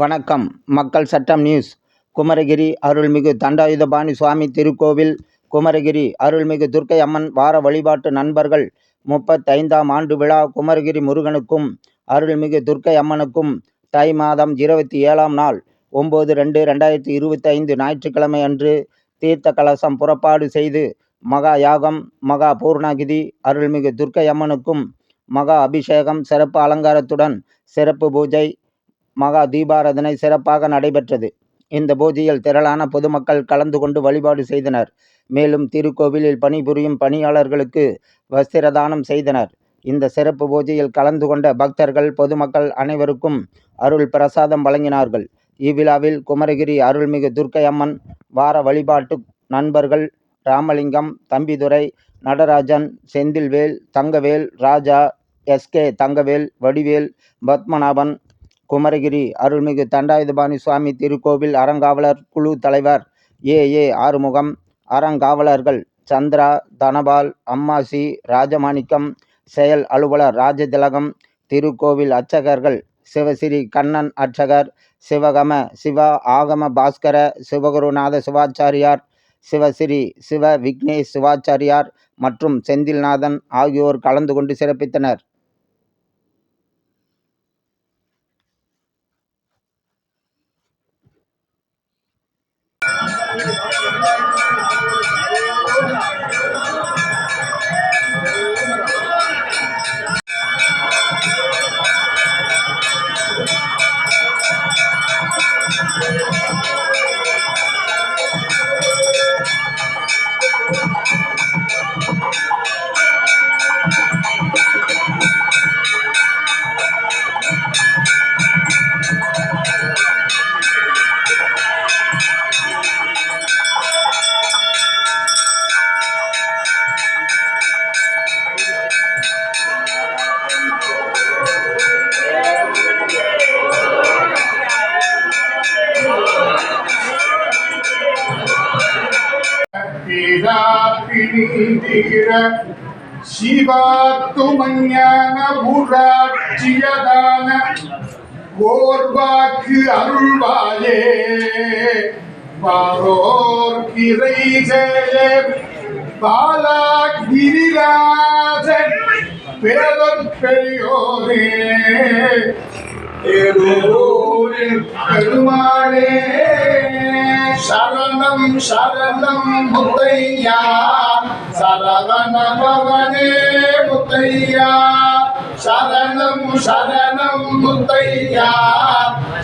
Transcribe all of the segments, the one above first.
வணக்கம். மக்கள் சட்டம் நியூஸ். குமரகிரி அருள்மிகு தண்டாயுதபாணி சுவாமி திருக்கோவில் குமரகிரி அருள்மிகு துர்க்கை அம்மன் வார வழிபாட்டு நண்பர்கள் 35ஆம் ஆண்டு விழா குமரகிரி முருகனுக்கும் அருள்மிகு துர்க்கை அம்மனுக்கும் தை மாதம் 27ஆம் நாள் 9/2/2025 ஞாயிற்றுக்கிழமை அன்று தீர்த்த கலசம் புறப்பாடு செய்து மகா யாகம், மகா பூர்ணாகிதி, அருள்மிகு துர்க்கை அம்மனுக்கும் மகா அபிஷேகம், சிறப்பு அலங்காரத்துடன் சிறப்பு பூஜை, மகா தீபாராதனை சிறப்பாக நடைபெற்றது. இந்த பூஜையில் திரளான பொதுமக்கள் கலந்து கொண்டு வழிபாடு செய்தனர். மேலும் திருக்கோவிலில் பணிபுரியும் பணியாளர்களுக்கு வஸ்திரதானம் செய்தனர். இந்த சிறப்பு பூஜையில் கலந்து கொண்ட பக்தர்கள், பொதுமக்கள் அனைவருக்கும் அருள் பிரசாதம் வழங்கினார்கள். இவ்விழாவில் குமரகிரி அருள்மிகு துர்க்கை அம்மன் வார வழிபாட்டு நண்பர்கள் ராமலிங்கம், தம்பிதுரை, நடராஜன், செந்தில்வேல், தங்கவேல், ராஜா, எஸ்கே, தங்கவேல், வடிவேல், பத்மநாபன், குமரகிரி அருள்மிகு தண்டாயுதபாணி சுவாமி திருக்கோவில் அறங்காவலர் குழு தலைவர் ஏ ஆறுமுகம், அறங்காவலர்கள் சந்திரா, தனபால், அம்மாசி, ராஜமாணிக்கம், செயல் அலுவலர் ராஜதிலகம், திருக்கோவில் அர்ச்சகர்கள் சிவஸ்ரீ கண்ணன் அர்ச்சகர், சிவகம சிவா ஆகம பாஸ்கர சிவகுருநாத சிவாச்சாரியார், சிவஸ்ரீ சிவ விக்னேஷ் சிவாச்சாரியார் மற்றும் செந்தில்நாதன் ஆகியோர் கலந்து கொண்டு சிறப்பித்தனர். சிவாத்துமஞான ஊராட்சியதான ஓர்வாக்கு அருள்வாயே பாரோர் கிரை ஜெய பாலாகிரிராஜன் பேரர் பெரியோரே பெருமாளே சரணம் சரணம் முத்தையா சரவண பவனே முத்தையா சரணம் சரணம் முத்தையா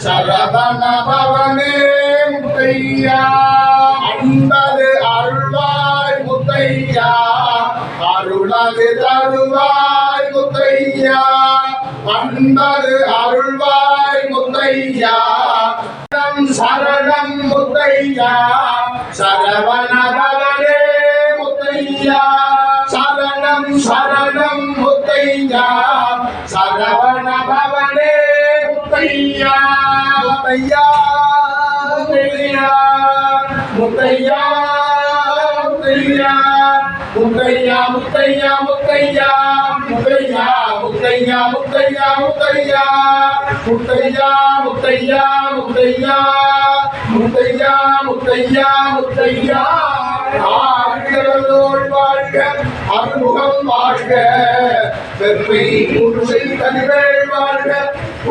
சரவண பவனே முத்தையா அன்பது அருள்வாய் முத்தையா அருளது தருவாய் முத்தையா அன்பது அருள்வாய் முத்தையா சரணம் முத்தையா சரவண பவனே முத்தையா சரணம் சரணம் முத்தையா சரவண பவனே முத்தையா முத்தையா முத்தையா முத்தையா முத்தையா முத்தையா முத்தையா முத்தையா முத்தையா முத்தையா முத்தையா முத்தையா முத்தையா முத்தையா முத்தையா முத்தையா முத்தையா ஆழ்களோள் வாழ்க அறுமுகம் வாழ்க வெப்பை புருஷை தனிவேள் வாழ்க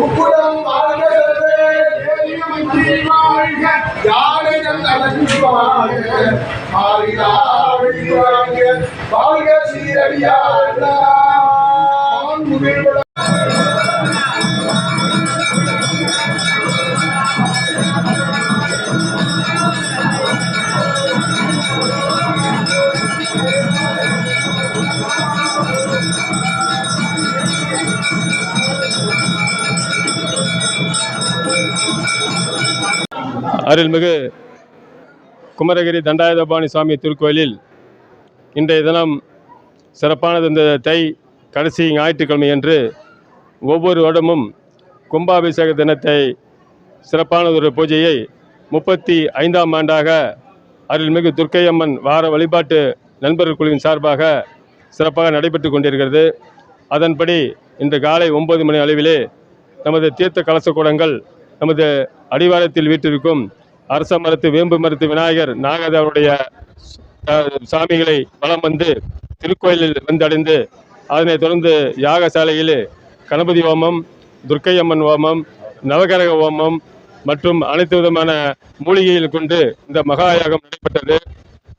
உப்புடம் வாழ்க வாழ்க யானைகள் நடந்து வாழ்க ஆரியா வாழ்க வாழ்க சீரடியார் அருள்மிகு குமரகிரி தண்டாயுதபாணி சுவாமி திருக்கோயிலில் இன்றைய தினம் சிறப்பானது. இந்த தை கடைசி ஞாயிற்றுக்கிழமை அன்று ஒவ்வொரு வருடமும் கும்பாபிஷேக தினத்தை சிறப்பானதொரு பூஜையை 35ஆம் ஆண்டாக அருள்மிகு துர்க்கையம்மன் வார வழிபாட்டு நண்பர்கள் குழுவின் சார்பாக சிறப்பாக நடைபெற்று கொண்டிருக்கிறது. அதன்படி இன்று காலை 9 மணி அளவிலே நமது தீர்த்த கலச கூடங்கள் நமது அடிவாரத்தில் வீட்டிற்கும் அரச மரத்து வேம்பு மரத்து விநாயகர் நாகதேவருடைய சாமிகளை வலம் வந்து திருக்கோயிலில் வந்தடைந்து அதனைத் தொடர்ந்து யாகசாலையில் கணபதி ஹோமம், துர்க்கையம்மன் ஹோமம், நவகிரக ஹோமம் மற்றும் அனைத்து விதமான மூலிகைகள் கொண்டு இந்த மகா யாகம் நடைபெற்றது.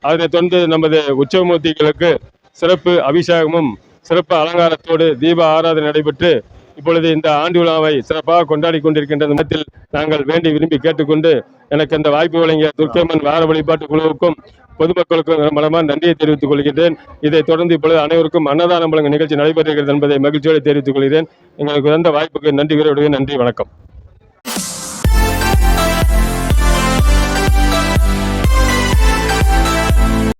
அதனைத் தொடர்ந்து நமது உற்சவமூர்த்திகளுக்கு சிறப்பு அபிஷேகமும் சிறப்பு அலங்காரத்தோடு தீப ஆராதனை நடைபெற்று இப்பொழுது இந்த ஆண்டு விழாவை சிறப்பாக கொண்டாடி கொண்டிருக்கின்ற நேரத்தில் நாங்கள் வேண்டி விரும்பி கேட்டுக்கொண்டு எனக்கு அந்த வாய்ப்பு வழங்கிய துர்க்கையம்மன் வார வழிபாட்டு குழுவுக்கும் பொதுமக்களுக்கும் மனமான நன்றியை தெரிவித்துக் கொள்கிறேன். இதைத் தொடர்ந்து இப்பொழுது அனைவருக்கும் அன்னதானம் வழங்கும் நிகழ்ச்சி நடைபெறுகிறது என்பதை மகிழ்ச்சியோடு தெரிவித்துக் கொள்கிறேன். எங்களுக்கு வந்த வாய்ப்புக்கு நன்றி கூறுகிறேன். நன்றி, வணக்கம்.